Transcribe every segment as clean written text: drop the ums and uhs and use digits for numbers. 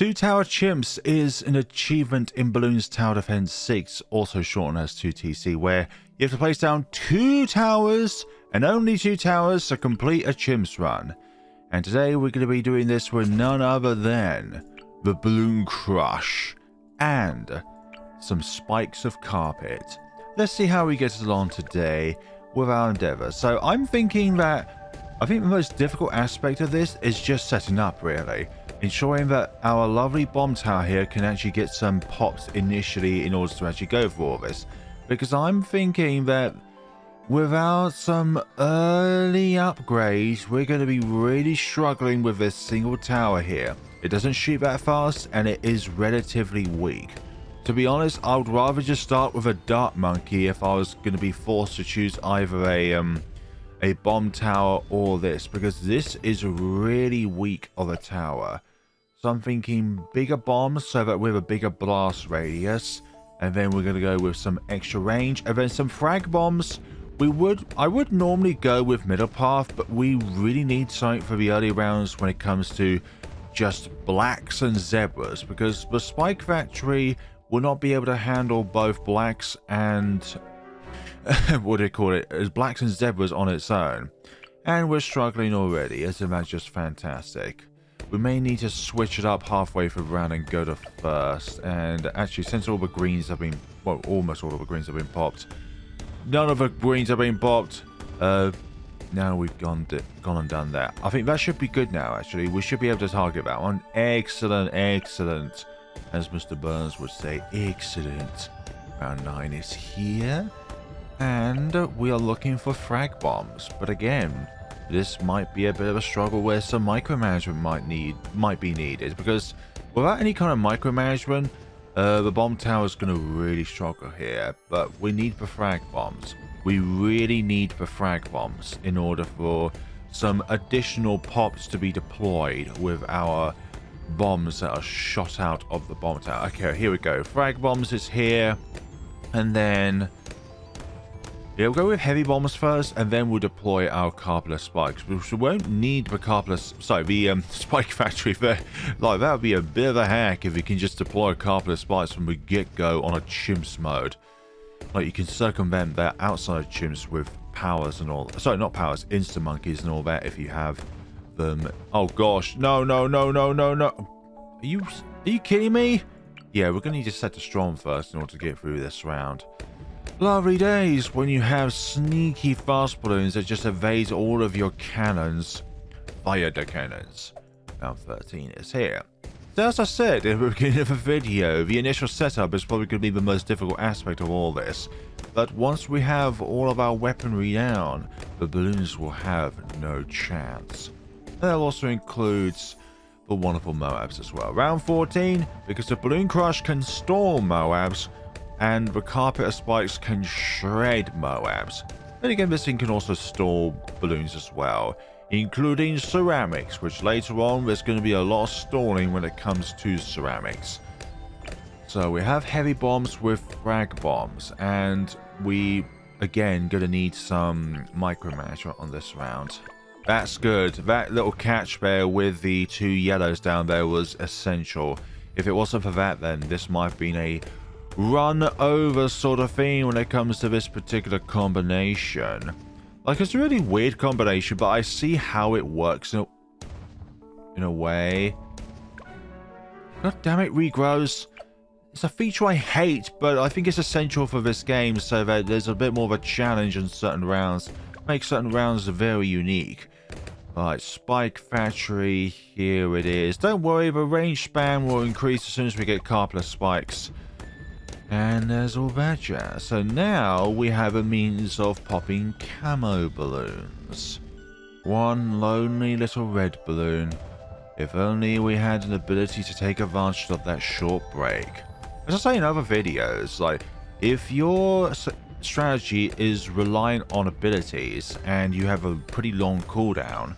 Two Tower Chimps is an achievement in Bloons Tower Defense 6, also shortened as 2TC, where you have to place down 2 towers and only 2 towers to complete a Chimps run. And today we're going to be doing this with none other than the Bloon Crush and some spikes of carpet. Let's see how we get along today with our endeavor. So I'm thinking that I think the most difficult aspect of this is just setting up, really. Ensuring that our lovely bomb tower here can actually get some pops initially in order to actually go for all this. Because I'm thinking that without some early upgrades, we're going to be really struggling with this single tower here. It doesn't shoot that fast and it is relatively weak. To be honest, I would rather just start with a dart monkey if I was going to be forced to choose either a bomb tower or this, because this is really weak of a tower. So I'm thinking bigger bombs so that we have a bigger blast radius, and then we're going to go with some extra range, and then some frag bombs. I would normally go with middle path, but we really need something for the early rounds when it comes to just blacks and zebras, because the spike factory will not be able to handle both blacks and what do you call it, as blacks and zebras on its own. And we're struggling already, as if that's just fantastic. We may need to switch it up halfway through the round and go to first. And actually, since all the greens have been, well, almost all of the greens have been popped, none of the greens have been popped. Now we've gone and done that. I think that should be good now, actually. We should be able to target that one. Excellent, excellent. As Mr. Burns would say, excellent. Round 9 is here. And we are looking for frag bombs. But again, this might be a bit of a struggle where some micromanagement might be needed, because without any kind of micromanagement, the bomb tower is going to really struggle here. But we need the frag bombs. We really need the frag bombs in order for some additional pops to be deployed with our bombs that are shot out of the bomb tower. Okay, here we go. Frag bombs is here, and then yeah, we'll go with heavy bombs first, and then we'll deploy our carpet spikes. We won't need the spike factory there. Like, that would be a bit of a hack if we can just deploy a carpet spikes from the get-go on a chimps mode. Like, you can circumvent that outside of chimps with powers and all. Sorry, not powers, insta monkeys and all that if you have them. Oh gosh, no. Are you kidding me? Yeah, we're gonna need to set the storm first in order to get through this round. Lovely days when you have sneaky fast balloons that just evade all of your cannons. Fire the cannons. Round 13 is here. So as I said in the beginning of the video, the initial setup is probably going to be the most difficult aspect of all this. But once we have all of our weaponry down, the balloons will have no chance. That also includes the wonderful Moabs as well. Round 14, because the Bloon Crush can stall Moabs, and the carpet of spikes can shred Moabs. Then again, this thing can also stall balloons as well, including ceramics, which later on there's going to be a lot of stalling when it comes to ceramics. So we have heavy bombs with frag bombs, and we again going to need some micromanagement on this round. That's good. That little catch there with the 2 yellows down there was essential. If it wasn't for that, then this might have been a run over sort of thing when it comes to this particular combination. Like, it's a really weird combination, but I see how it works in a way. God damn it, regrows. It's a feature I hate, but I think it's essential for this game so that there's a bit more of a challenge in certain rounds. Make certain rounds very unique. Alright, Spike Factory, here it is. Don't worry, the range span will increase as soon as we get carpet spikes. And there's all that jazz. So now we have a means of popping camo balloons. One lonely little red balloon. If only we had an ability to take advantage of that short break. As I say in other videos, like, if your strategy is reliant on abilities and you have a pretty long cooldown,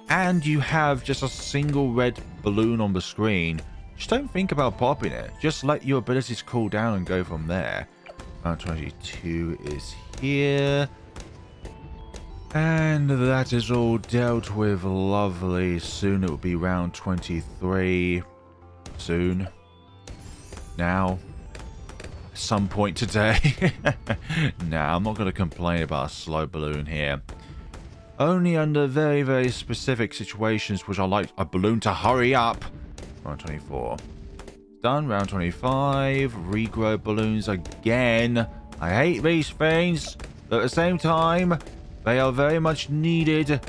and you have just a single red balloon on the screen, just don't think about popping it. Just let your abilities cool down and go from there. Round 22 is here. And that is all dealt with lovely. Soon it will be round 23. Soon. Now. At some point today. Nah, I'm not going to complain about a slow balloon here. Only under very, very specific situations which I like a balloon to hurry up. Round 24. Done. Round 25. Regrow balloons again. I hate these things, but at the same time, they are very much needed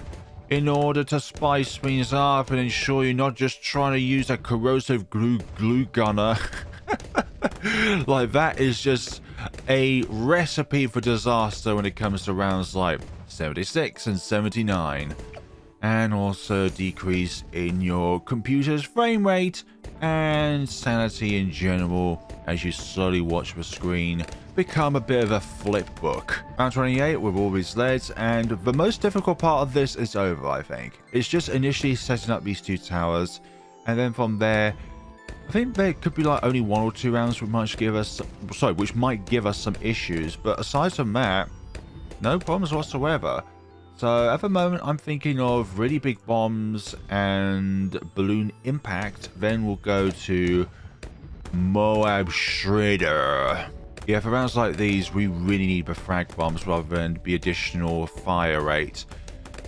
in order to spice things up and ensure you're not just trying to use a corrosive glue gunner. Like, that is just a recipe for disaster when it comes to rounds like 76 and 79. And also decrease in your computer's frame rate and sanity in general as you slowly watch the screen become a bit of a flip book. Round 28 with all these leads, and the most difficult part of this is over, I think. It's just initially setting up these two towers, and then from there, I think there could be like only 1 or 2 rounds which might give us, some issues, but aside from that, no problems whatsoever. So at the moment, I'm thinking of really big bombs and balloon impact. Then we'll go to Moab Shredder. Yeah, for rounds like these, we really need the frag bombs rather than the additional fire rate,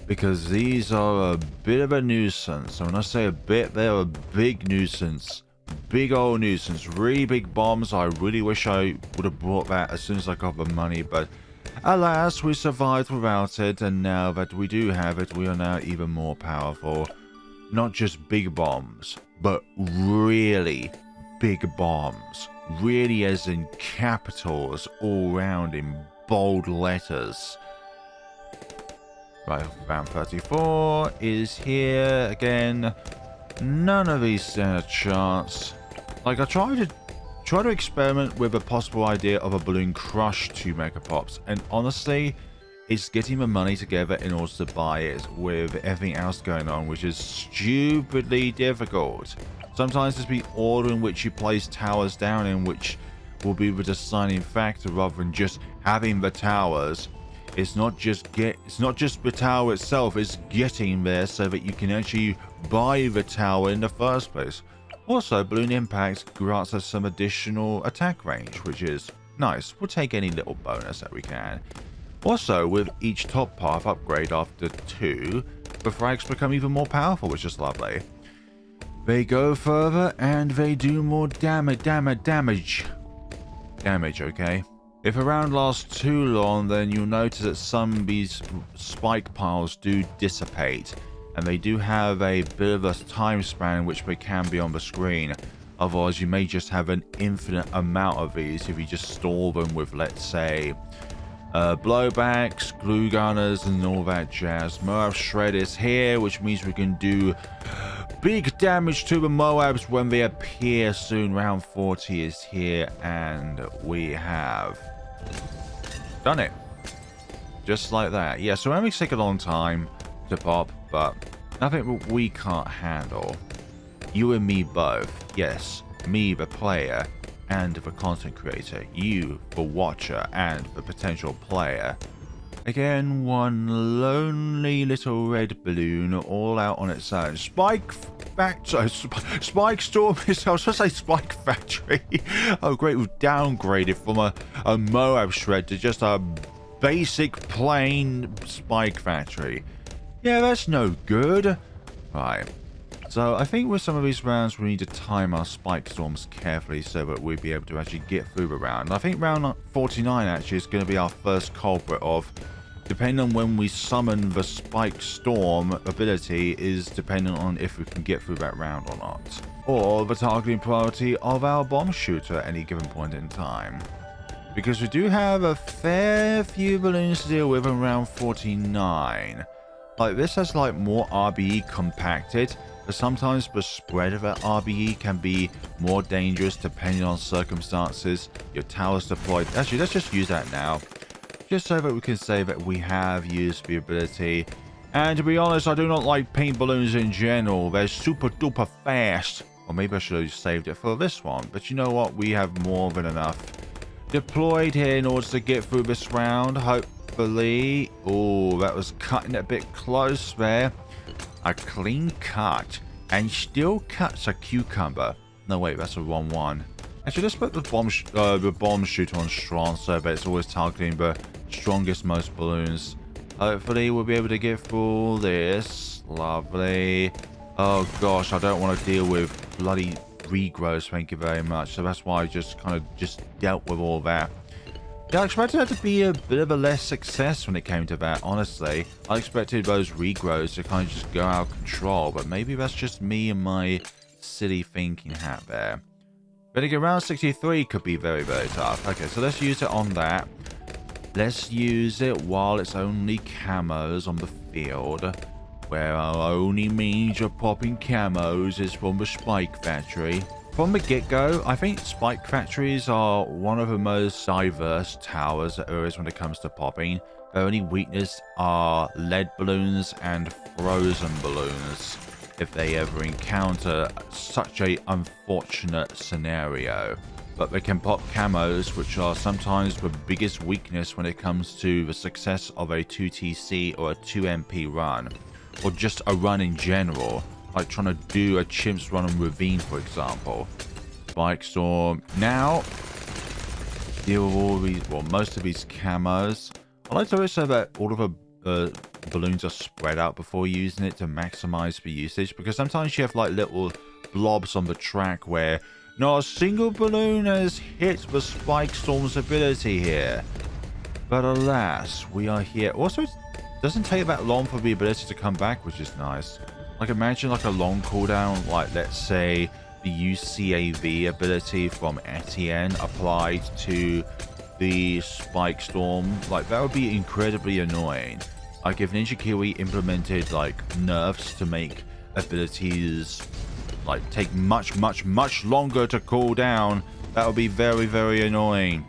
because these are a bit of a nuisance. And when I say a bit, they're a big nuisance. Big old nuisance. Really big bombs. I really wish I would have brought that as soon as I got the money, but alas, we survived without it, and now that we do have it, we are now even more powerful. Not just big bombs, but really big bombs. Really as in capitals all round in bold letters. Right, round 34 is here again. None of these stand a chance. Like, I tried to experiment with a possible idea of a Bloon Crush 2 Mega Pops, and honestly, it's getting the money together in order to buy it with everything else going on, which is stupidly difficult. Sometimes it's the order in which you place towers down in which will be the deciding factor rather than just having the towers. It's not just the tower itself, it's getting there so that you can actually buy the tower in the first place. Also, Balloon Impact grants us some additional attack range, which is nice. We'll take any little bonus that we can. Also, with each top path upgrade after 2, the frags become even more powerful, which is lovely. They go further and they do more damage, okay? If a round lasts too long, then you'll notice that some of these spike piles do dissipate, and they do have a bit of a time span in which they can be on the screen. Otherwise, you may just have an infinite amount of these if you just store them with, let's say, blowbacks, glue gunners, and all that jazz. Moab Shred is here, which means we can do big damage to the Moabs when they appear soon. Round 40 is here, and we have done it. Just like that. Yeah, so it take a long time to pop, but nothing that we can't handle. You and me both. Yes, me the player and the content creator. You the watcher and the potential player. Again, one lonely little red balloon all out on its own. Spike Storm is, I was supposed to say Spike Factory. Oh great, we've downgraded from a Moab Shred to just a basic plain Spike Factory. Yeah, that's no good. Right. So I think with some of these rounds we need to time our Spike Storms carefully so that we'll be able to actually get through the round. And I think round 49 actually is going to be our first culprit of, depending on when we summon the Spike Storm ability, is dependent on if we can get through that round or not. Or the targeting priority of our bomb shooter at any given point in time. Because we do have a fair few balloons to deal with in round 49. Like, this has like more RBE compacted, but sometimes the spread of that RBE can be more dangerous depending on circumstances. Your towers deployed. Actually, let's just use that now, just so that we can say that we have used the ability. And to be honest, I do not like pink balloons in general. They're super duper fast. Or maybe I should have saved it for this one. But you know what? We have more than enough deployed here in order to get through this round. Hopefully. Oh, that was cutting it a bit close there. A clean cut. And still cuts a cucumber. No, wait, that's the wrong one. Actually, let's put the bomb shooter on strong so that it's always targeting the strongest, most balloons. Hopefully, we'll be able to get through this. Lovely. Oh, gosh, I don't want to deal with bloody regrowth, thank you very much. So that's why I just kind of dealt with all that. Yeah, I expected that to be a bit of a less success when it came to that, honestly. I expected those regrowths to kind of just go out of control, but maybe that's just me and my silly thinking hat there. But again, round 63 could be very, very tough. Okay, so let's use it on that. Let's use it while it's only camos on the field, where our only means of popping camos is from the spike factory. From the get-go, I think spike factories are one of the most diverse towers there is when it comes to popping. Their only weakness are lead balloons and frozen balloons, if they ever encounter such a unfortunate scenario. But they can pop camos, which are sometimes the biggest weakness when it comes to the success of a 2TC or a 2MP run, or just a run in general. Like trying to do a chimps run on Ravine, for example. Spike Storm. Now, deal with all these, well, most of these camos. I like to also that all of the balloons are spread out before using it to maximize the usage, because sometimes you have like little blobs on the track where not a single balloon has hit the Spike Storm's ability here. But alas, we are here. Also, it doesn't take that long for the ability to come back, which is nice. Like, imagine like a long cooldown, like let's say the UCAV ability from Etienne applied to the Spike Storm. Like, that would be incredibly annoying. Like, if Ninja Kiwi implemented like nerfs to make abilities like take much longer to cool down, that would be very, very annoying.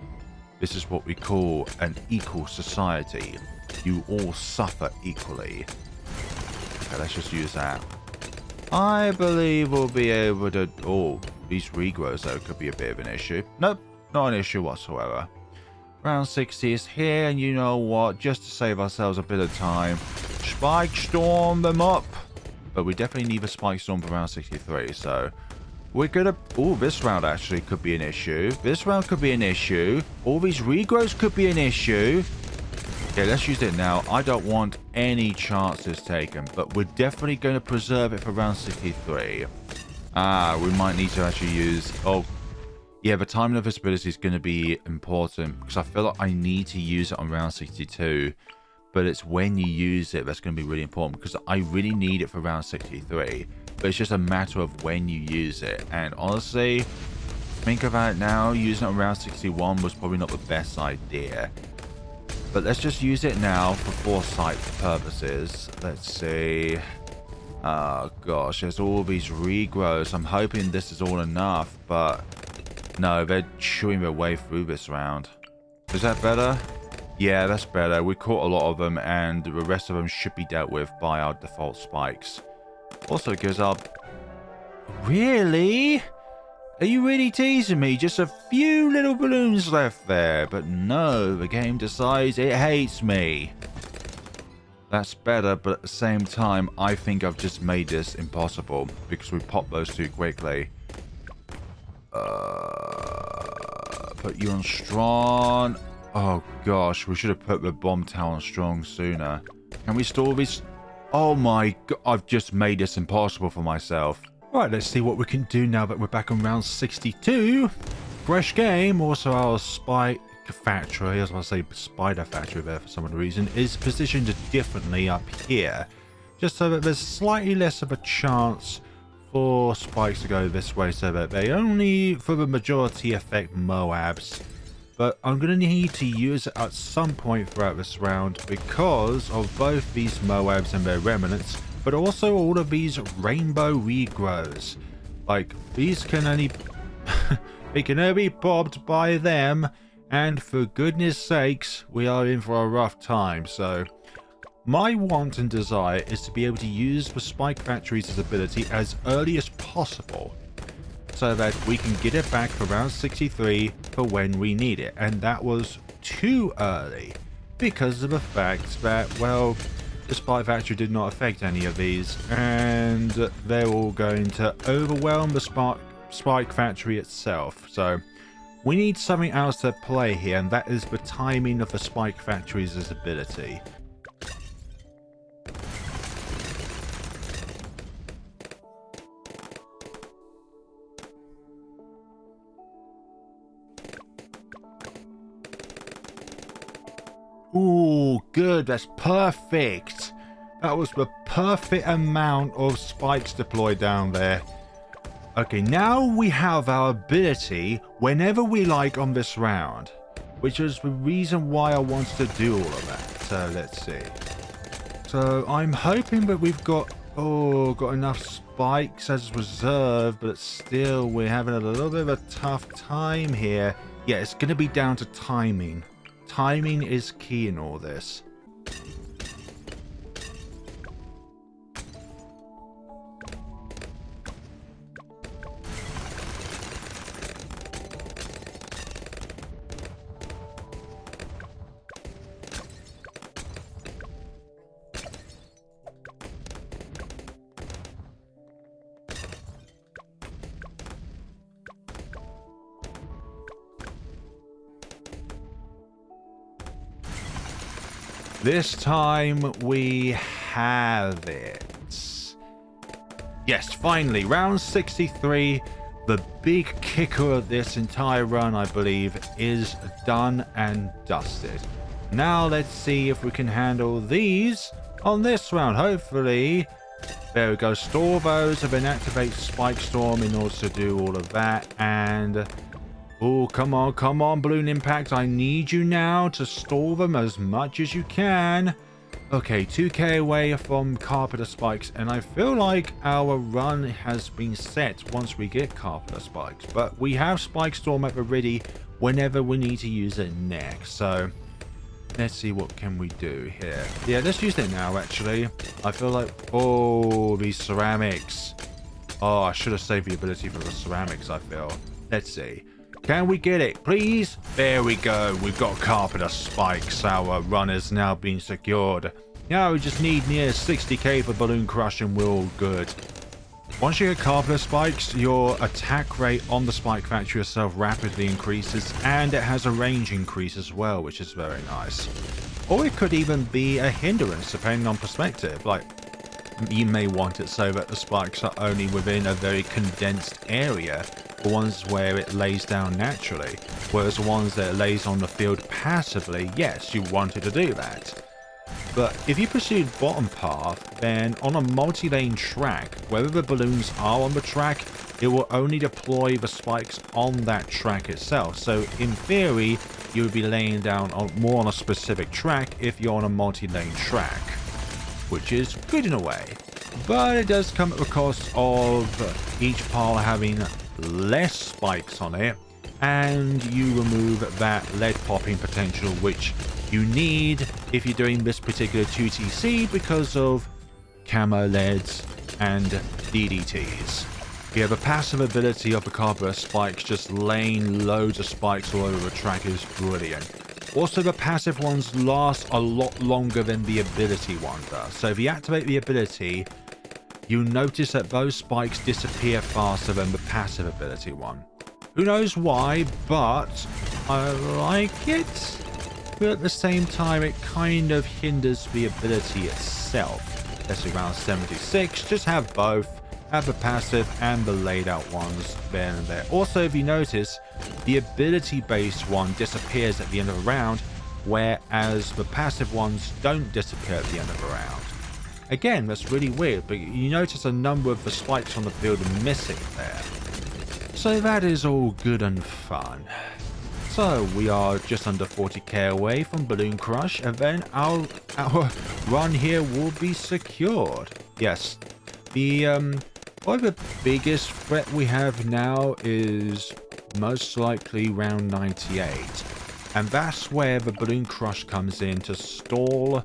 This is what we call an equal society. You all suffer equally. Okay, let's just use that. I believe we'll be able to... Oh, these regrowths, though, could be a bit of an issue. Nope, not an issue whatsoever. Round 60 is here, and you know what? Just to save ourselves a bit of time, Spike Storm them up. But we definitely need a Spike Storm for round 63, so... We're gonna... Oh, this round actually could be an issue. This round could be an issue. All these regrowths could be an issue. Okay, let's use it now. I don't want any chances taken, but we're definitely going to preserve it for round 63. We might need to actually use... Oh, yeah, the timing of this ability is going to be important, because I feel like I need to use it on round 62. But it's when you use it that's going to be really important, because I really need it for round 63. But it's just a matter of when you use it. And honestly, think about it now, using it on round 61 was probably not the best idea. But let's just use it now for foresight purposes. Let's see. Oh gosh, there's all these regrowths. I'm hoping this is all enough, but no, they're chewing their way through this round. Is that better? Yeah, that's better. We caught a lot of them, and the rest of them should be dealt with by our default spikes. Also, gives our... Really? Are you really teasing me? Just a few little balloons left there. But no, the game decides it hates me. That's better, but at the same time, I think I've just made this impossible because we popped those too quickly. Put you on strong. Oh gosh, we should have put the bomb tower on strong sooner. Can we store these? Oh my god, I've just made this impossible for myself. Right, let's see what we can do now that we're back on round 62. Fresh game. Also, our spike factory, as I say, spider factory there for some reason, is positioned differently up here. Just so that there's slightly less of a chance for spikes to go this way, so that they only, for the majority, affect Moabs. But I'm going to need to use it at some point throughout this round because of both these Moabs and their remnants, but also all of these rainbow regrows. Like, these can only... they can only be popped by them, and for goodness sakes, we are in for a rough time, so... My want and desire is to be able to use the Spike Factory's ability as early as possible, so that we can get it back for round 63 for when we need it. And that was too early, because of the fact that, well, the Spike Factory did not affect any of these, and they're all going to overwhelm the spike factory itself. So we need something else to play here, and that is the timing of the spike factory's ability. Ooh, good. That's perfect. That was the perfect amount of spikes deployed down there. Okay, now we have our ability whenever we like on this round, which is the reason why I wanted to do all of that. So let's see. So I'm hoping that we've got enough spikes as reserve, but still we're having a little bit of a tough time here. Yeah, it's going to be down to timing. Timing is key in all this. This time we have it. Yes, finally, round 63. The big kicker of this entire run, I believe, is done and dusted. Now let's see if we can handle these on this round. Hopefully, there we go. Store those and then activate Spike Storm in order to do all of that. And oh, come on, Balloon Impact. I need you now to store them as much as you can. Okay, 2k away from Carpenter Spikes, and I feel like our run has been set once we get Carpenter Spikes. But we have Spike Storm at the ready whenever we need to use it next. So let's see what can we do here. Yeah, let's use it now, actually. I feel like, oh, these ceramics. Oh, I should have saved the ability for the ceramics, I feel. Let's see. Can we get it, please? There we go. We've got Carpenter Spikes. Our run has now been secured. Now we just need near 60k for Bloon Crush and we're all good. Once you get Carpenter Spikes, your attack rate on the Spike Factory itself rapidly increases, and it has a range increase as well, which is very nice. Or it could even be a hindrance, depending on perspective. Like, you may want it so that the spikes are only within a very condensed area. The ones where it lays down naturally, whereas the ones that it lays on the field passively, yes, you wanted to do that. But if you proceed bottom path, then on a multi-lane track, whether the balloons are on the track, it will only deploy the spikes on that track itself. So in theory, you would be laying down more on a specific track if you're on a multi-lane track, which is good in a way. But it does come at the cost of each pile having less spikes on it, and you remove that lead popping potential which you need if you're doing this particular 2TC because of camo leads and DDTs. You have a passive ability of the Carpenter Spikes, just laying loads of spikes all over the track is brilliant. Also, the passive ones last a lot longer than the ability one does. So if you activate the ability, you notice that those spikes disappear faster than the passive ability one. Who knows why, but I like it. But at the same time, it kind of hinders the ability itself. Let's see, round 76. Just have both. Have the passive and the laid out ones there and there. Also, if you notice, the ability-based one disappears at the end of a round, whereas the passive ones don't disappear at the end of a round. Again, that's really weird, but you notice a number of the spikes on the field are missing there. So that is all good and fun. So we are just under 40k away from Bloon Crush, and then our run here will be secured. Yes, probably the biggest threat we have now is most likely round 98, and that's where the Bloon Crush comes in to stall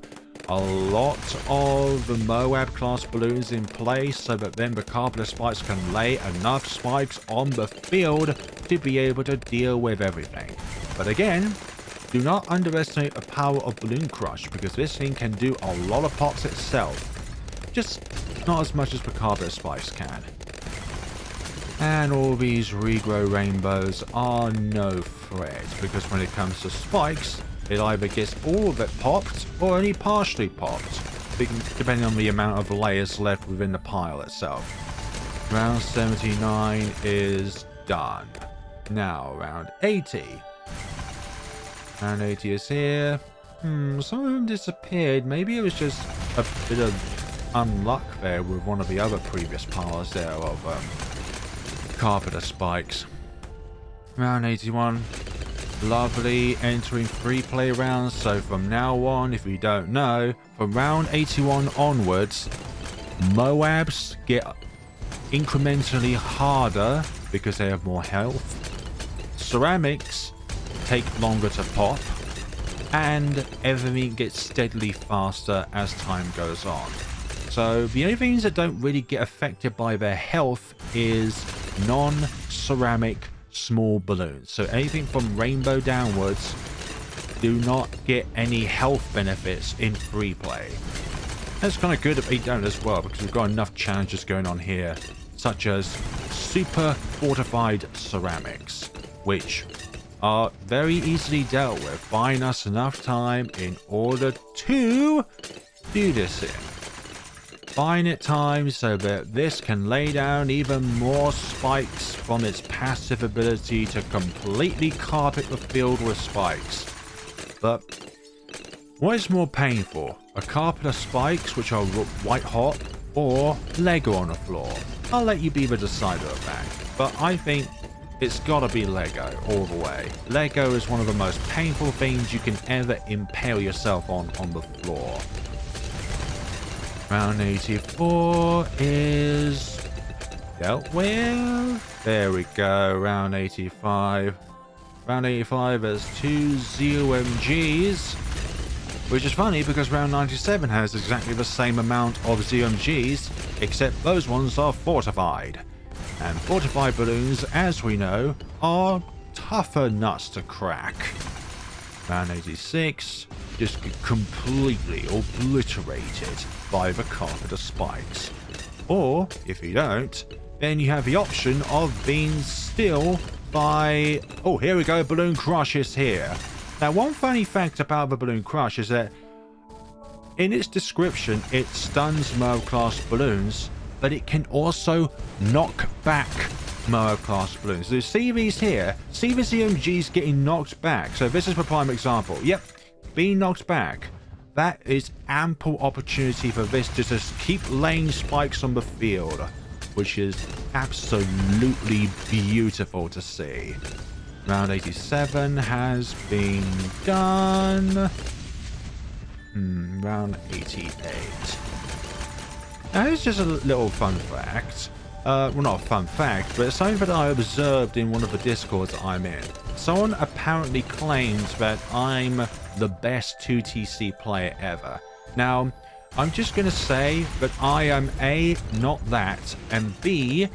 a lot of the Moab class balloons in place so that then the Carpenter Spikes can lay enough spikes on the field to be able to deal with everything. But again, do not underestimate the power of Bloon Crush, because this thing can do a lot of pops itself, just not as much as the Carpenter Spikes can. And all these regrow rainbows are no threat, because when it comes to spikes, it either gets all of it popped or only partially popped, depending on the amount of layers left within the pile itself. Round 79 is done. Now, round 80. Round 80 is here. Some of them disappeared. Maybe it was just a bit of unluck there with one of the other previous piles there of carpenter spikes. Round 81. Lovely, entering 3-play rounds. So from now on, if you don't know, from round 81 onwards, Moabs get incrementally harder because they have more health. Ceramics take longer to pop, and everything gets steadily faster as time goes on. So the only things that don't really get affected by their health is non-ceramic small balloons. So anything from rainbow downwards do not get any health benefits in free play. That's kind of good if they don't as well, because we've got enough challenges going on here, such as super fortified ceramics, which are very easily dealt with, buying us enough time in order to do this in. Buying it time so that this can lay down even more spikes from its passive ability to completely carpet the field with spikes. But what is more painful? A carpet of spikes which are white hot, or Lego on the floor? I'll let you be the decider of that, but I think it's gotta be Lego all the way. Lego is one of the most painful things you can ever impale yourself on the floor. Round 84 is dealt with. There we go, round 85. Round 85 has 2 ZOMGs, which is funny because round 97 has exactly the same amount of ZOMGs, except those ones are fortified. And fortified balloons, as we know, are tougher nuts to crack. Round 86 just get completely obliterated by the carpenter spikes. Or, if you don't, then you have the option of being still by... Oh, here we go, Bloon Crush is here. Now, one funny fact about the Bloon Crush is that in its description, it stuns Moab class balloons, but it can also knock back Moab class balloons. So see these here? See the ZMGs getting knocked back? So this is the prime example. Yep, being knocked back. That is ample opportunity for this to just keep laying spikes on the field, which is absolutely beautiful to see. Round 87 has been done. Round 88. Now, it's just a little fun fact. Well, not a fun fact, but it's something that I observed in one of the Discords that I'm in. Someone apparently claims that I'm the best 2TC player ever. Now, I'm just going to say that I am A, not that, and B,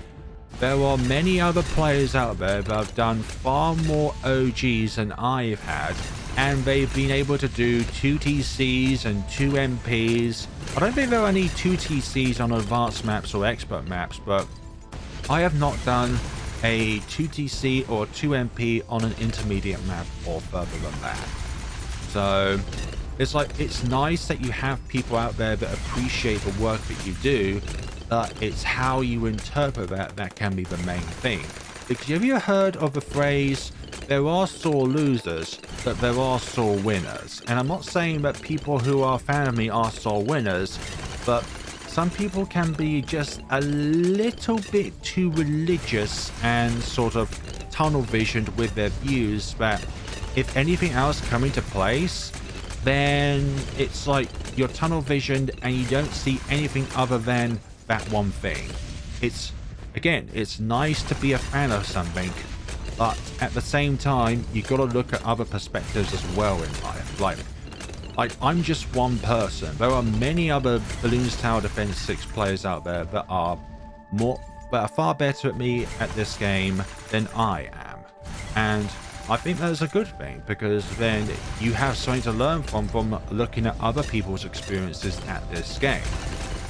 there are many other players out there that have done far more OGs than I've had, and they've been able to do 2TCs and 2 MPs. I don't think there are any 2TCs on advanced maps or expert maps, but I have not done a 2TC or 2MP on an intermediate map or further than that. So it's like, it's nice that you have people out there that appreciate the work that you do, but it's how you interpret that can be the main thing. Because have you heard of the phrase, there are sore losers, but there are sore winners? And I'm not saying that people who are a fan of me are sore winners, but some people can be just a little bit too religious and sort of tunnel visioned with their views that if anything else come into place, then it's like you're tunnel visioned and you don't see anything other than that one thing. It's, again, it's nice to be a fan of something, but at the same time, you got to look at other perspectives as well in life. Like I'm just one person. There are many other Bloons Tower Defense 6 players out there that are far better at me at this game than I am. And I think that's a good thing, because then you have something to learn from looking at other people's experiences at this game.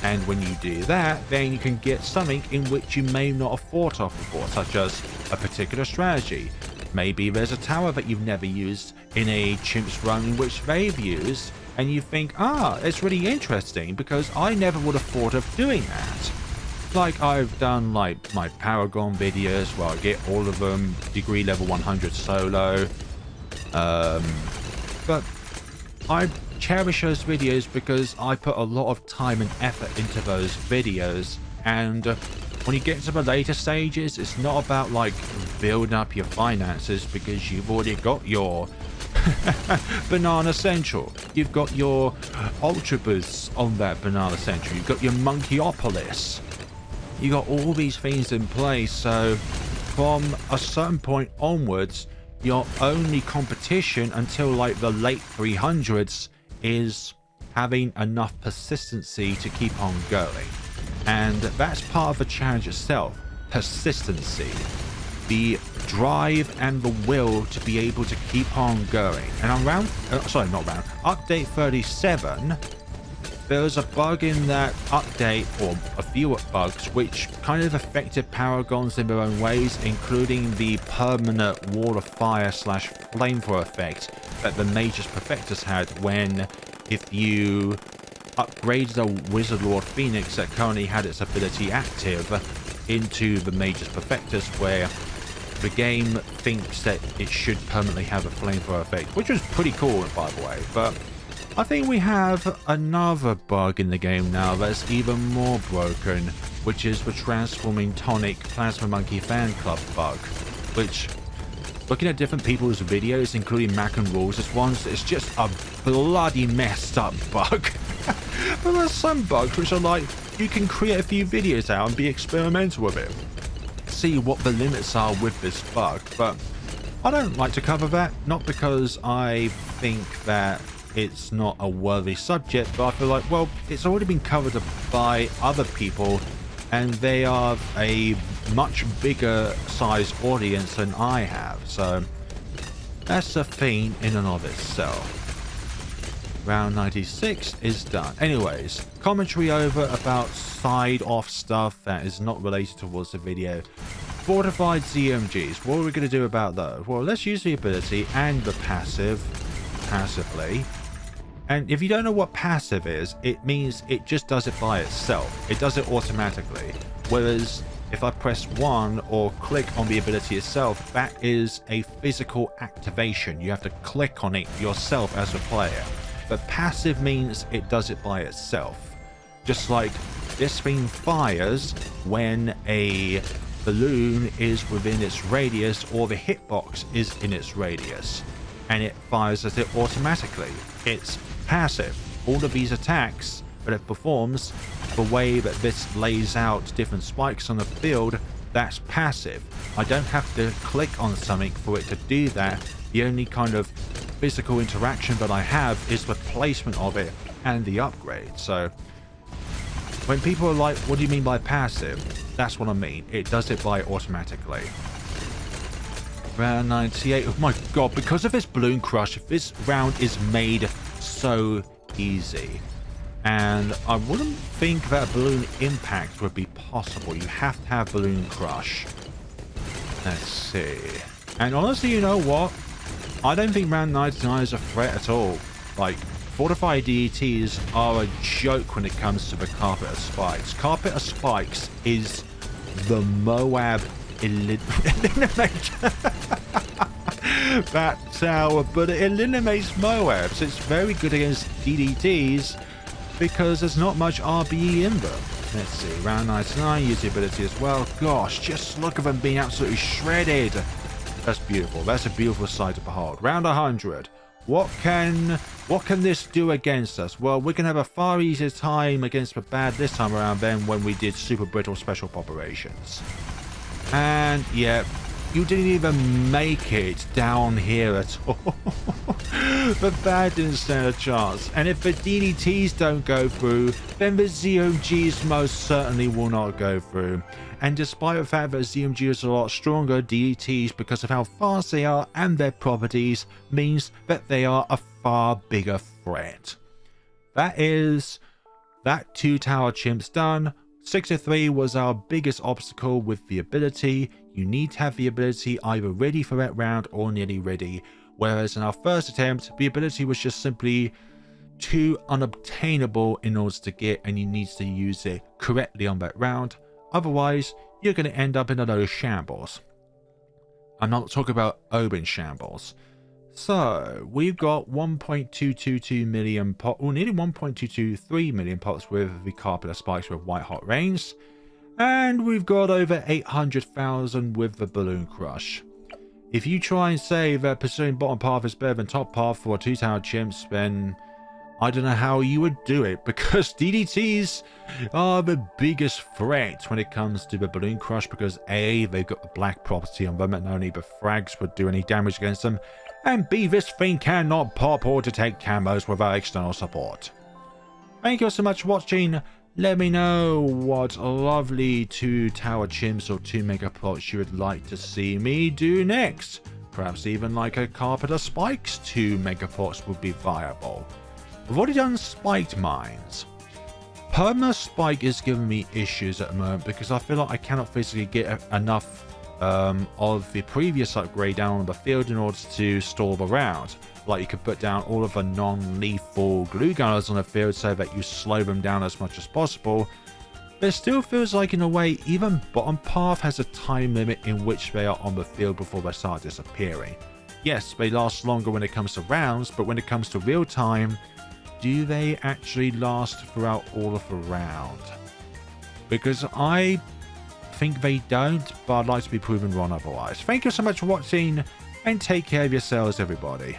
And when you do that, then you can get something in which you may not have thought of before, such as a particular strategy. Maybe there's a tower that you've never used in a Chimps run in which they've used, and you think, it's really interesting because I never would have thought of doing that. Like I've done like my Paragon videos where I get all of them degree level 100 solo. But I cherish those videos because I put a lot of time and effort into those videos, and when you get to the later stages, it's not about like building up your finances because you've already got your Banana Central, you've got your Ultra Boosts on that Banana Central, you've got your Monkeyopolis, you got all these things in place. So from a certain point onwards, your only competition until like the late 300s is having enough persistency to keep on going. And that's part of the challenge itself, persistency, the drive and the will to be able to keep on going. And around update 37, there was a bug in that update, or a few bugs, which kind of affected Paragons in their own ways, including the permanent wall of fire / flamethrower effect that the Magus Perfectus had when, if you upgraded a Wizard Lord Phoenix that currently had its ability active into the Magus Perfectus, where the game thinks that it should permanently have a flamethrower effect, which was pretty cool, by the way. But I think we have another bug in the game now that's even more broken, which is the Transforming Tonic Plasma Monkey Fan Club bug, which, looking at different people's videos, including Mac and Rules, it's just a bloody messed up bug. But there's some bugs which are like, you can create a few videos out and be experimental with it, see what the limits are with this bug. But I don't like to cover that, not because I think that it's not a worthy subject, but I feel like, well, it's already been covered by other people, and they are a much bigger size audience than I have, so that's a thing in and of itself. Round 96 is done. Anyways, commentary over about side-off stuff that is not related towards the video. Fortified ZMGs, what are we going to do about those? Well, let's use the ability and the passive passively. And if you don't know what passive is, it means it just does it by itself. It does it automatically. Whereas if I press 1 or click on the ability itself, that is a physical activation. You have to click on it yourself as a player. But passive means it does it by itself. Just like this thing fires when a balloon is within its radius or the hitbox is in its radius. And it fires at it automatically. It's passive. All of these attacks that it performs, the way that this lays out different spikes on the field, that's passive. I don't have to click on something for it to do that. The only kind of physical interaction that I have is the placement of it and the upgrade. So when people are like, what do you mean by passive? That's what I mean. It does it by automatically. Round 98. Oh my god, because of this Bloon Crush, this round is made so easy. And I wouldn't think that Balloon Impact would be possible. You have to have Bloon Crush. Let's see. And honestly, you know what? I don't think round 99 is a threat at all. Like, fortified DETs are a joke when it comes to the Carpet of Spikes. Carpet of Spikes is the Moab eliminator. That tower, but it eliminates Moabs. It's very good against DDTs because there's not much RBE in them. Let's see, round 99, use the ability as well. Gosh, just look at them being absolutely shredded. That's beautiful. That's a beautiful sight to behold. Round 100. What can this do against us? Well, we can have a far easier time against the bad this time around than when we did Super Brittle Special Operations. And yeah, you didn't even make it down here at all. The bad didn't stand a chance. And if the DDTs don't go through, then the ZOGs most certainly will not go through. And despite the fact that ZMG is a lot stronger, DDTs, because of how fast they are and their properties, means that they are a far bigger threat. That is that 2-tower chimps done. 63 was our biggest obstacle with the ability. You need to have the ability either ready for that round or nearly ready. Whereas in our first attempt, the ability was just simply too unobtainable in order to get, and you need to use it correctly on that round. Otherwise, you're going to end up in a load of shambles. I'm not talking about open shambles. So, we've got 1.222 million pots, or nearly 1.223 million pots with the Carpenter Spikes with White Hot Rains. And we've got over 800,000 with the Bloon Crush. If you try and say that pursuing bottom path is better than top path for a 2-tower chimps, then I don't know how you would do it, because DDTs are the biggest threat when it comes to the Bloon Crush, because A, they've got the black property on them and only the frags would do any damage against them, and B, this thing cannot pop or detect camos without external support. Thank you so much for watching. Let me know what lovely 2-tower chimps or 2 mega plots you would like to see me do next. Perhaps even like a Carpenter Spikes 2 mega plots would be viable. I've already done spiked mines. Perma Spike is giving me issues at the moment because I feel like I cannot physically get enough of the previous upgrade down on the field in order to store the round. Like you could put down all of the non-lethal glue gunners on the field so that you slow them down as much as possible. But it still feels like in a way even bottom path has a time limit in which they are on the field before they start disappearing. Yes, they last longer when it comes to rounds, but when it comes to real time, do they actually last throughout all of the round? Because I think they don't, but I'd like to be proven wrong otherwise. Thank you so much for watching, and take care of yourselves, everybody.